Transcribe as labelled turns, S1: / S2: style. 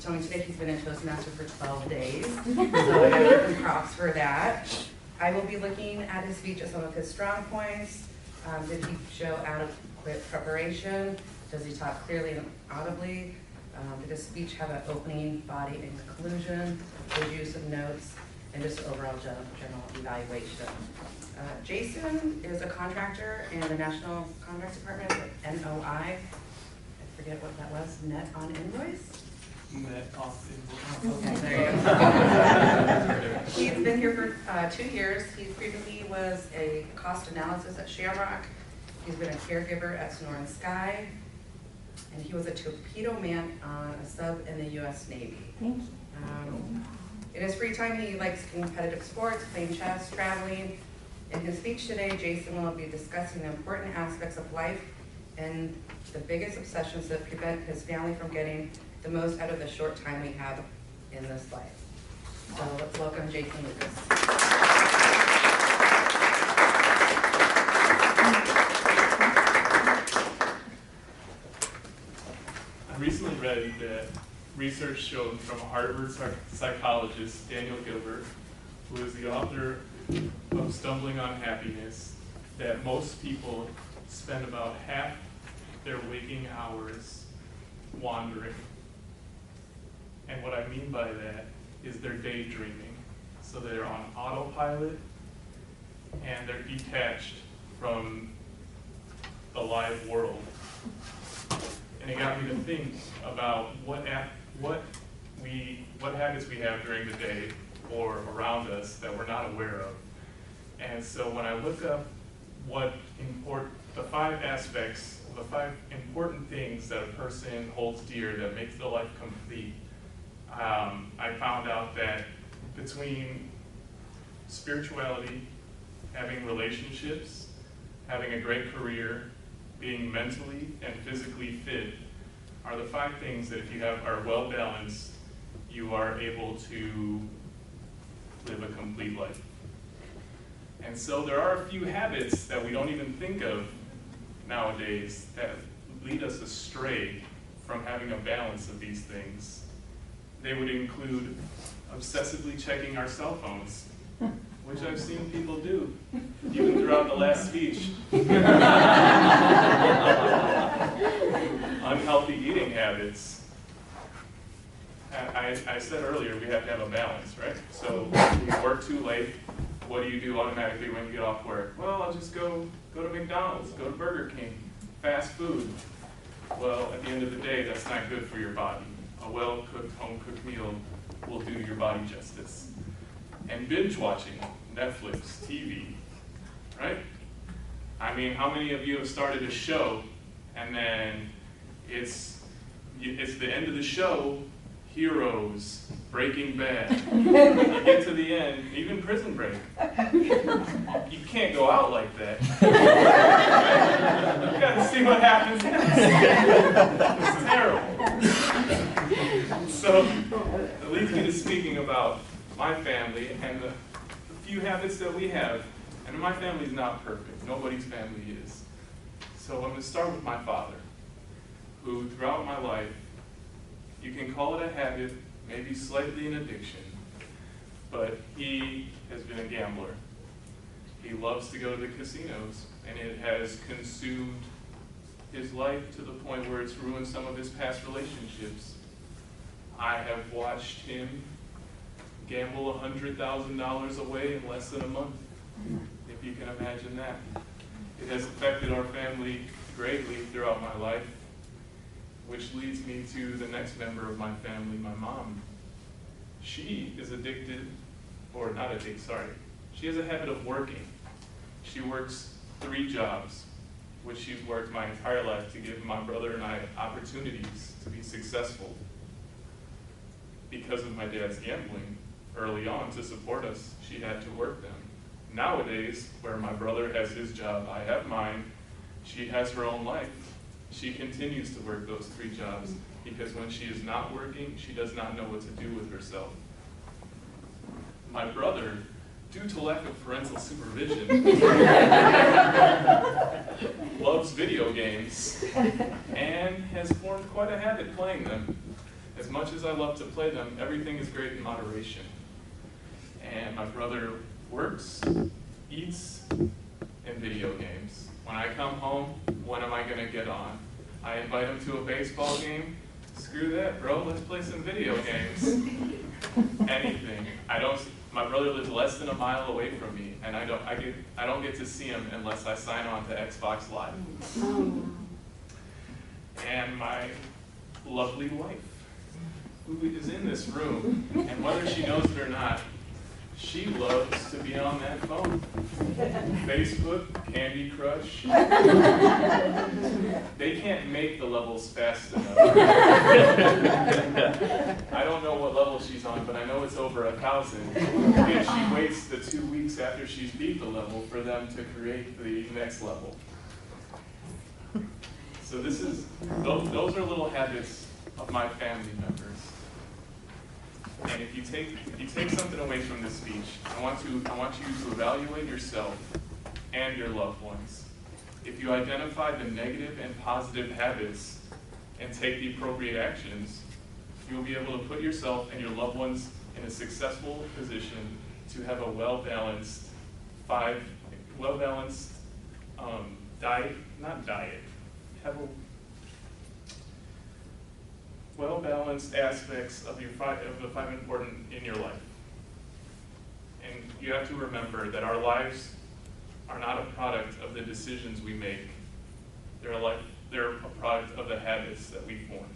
S1: told me today he's been in Toastmaster for 12 days, so I gotta give him props for that. I will be looking at his speech at some of his strong points. Did he show adequate preparation? Does he talk clearly and audibly? Did his speech have an opening, body, and conclusion? Good use of notes, and just overall general evaluation. Jason is a contractor in the National Contracts Department at NOI. I forget what that was, net on invoice?
S2: Net off invoice.
S1: Okay, there you go. He's been here for 2 years. He previously was a cost analysis at Shamrock. He's been a caregiver at Sonoran Sky. And he was a torpedo man on a sub in the U.S. Navy.
S3: Thank you.
S1: In his free time, he likes competitive sports, playing chess, traveling. In his speech today, Jason will be discussing the important aspects of life and the biggest obsessions that prevent his family from getting the most out of the short time we have in this life. So let's welcome Jason Lucas.
S2: I recently read that research showed from Harvard psychologist Daniel Gilbert, who is the author of Stumbling on Happiness, that most people spend about half their waking hours wandering. And what I mean by that is they're daydreaming. So they're on autopilot and they're detached from the live world. And it got me to think about what habits we have during the day or around us that we're not aware of. And so when I look up the 5 aspects, the 5 important things that a person holds dear that makes their life complete, I found out that between spirituality, having relationships, having a great career, being mentally and physically fit are the 5 things that if you are well balanced, you are able to live a complete life. And so there are a few habits that we don't even think of nowadays that lead us astray from having a balance of these things. They would include obsessively checking our cell phones, which I've seen people do, even throughout the last speech. Unhealthy eating habits. I said earlier we have to have a balance, right? So you work too late, what do you do automatically when you get off work? Well, I'll just go to McDonald's, go to Burger King, fast food. Well, at the end of the day, that's not good for your body. A well-cooked, home-cooked meal will do your body justice. And binge watching, Netflix, TV, right? I mean, how many of you have started a show and then it's the end of the show, Heroes, Breaking Bad. You get to the end, even Prison Break. You can't go out like that. You got to see what happens next. It's terrible. So it leads me to speaking about my family and the few habits that we have. And my family's not perfect. Nobody's family is. So I'm going to start with my father, who throughout my life, you can call it a habit, maybe slightly an addiction, but he has been a gambler. He loves to go to the casinos, and it has consumed his life to the point where it's ruined some of his past relationships. I have watched him gamble $100,000 away in less than a month, if you can imagine that. It has affected our family greatly throughout my life, which leads me to the next member of my family, my mom. She is addicted, or not addicted, sorry. She has a habit of working. She works 3 jobs, which she's worked my entire life to give my brother and I opportunities to be successful. Because of my dad's gambling, early on to support us, she had to work them. Nowadays, where my brother has his job, I have mine, she has her own life. She continues to work those 3 jobs because when she is not working, she does not know what to do with herself. My brother, due to lack of parental supervision, loves video games and has formed quite a habit playing them. As much as I love to play them, everything is great in moderation. And my brother works, eats, and video games. When I come home, when am I gonna get on? I invite him to a baseball game. Screw that, bro, let's play some video games. Anything. My brother lives less than a mile away from me, and I don't get to see him unless I sign on to Xbox Live. And my lovely wife, who is in this room, and whether she knows it or not, she loves to be on that phone. Facebook, Candy Crush. They can't make the levels fast enough. I don't know what level she's on, but I know it's over 1,000. And she waits the 2 weeks after she's beat the level for them to create the next level. So those are little habits of my family members. And if you take something away from this speech, I want you to evaluate yourself and your loved ones. If you identify the negative and positive habits and take the appropriate actions, you will be able to put yourself and your loved ones in a successful position to have a well-balanced well-balanced aspects of the 5 important in your life. And you have to remember that our lives are not a product of the decisions we make. They're a product of the habits that we form.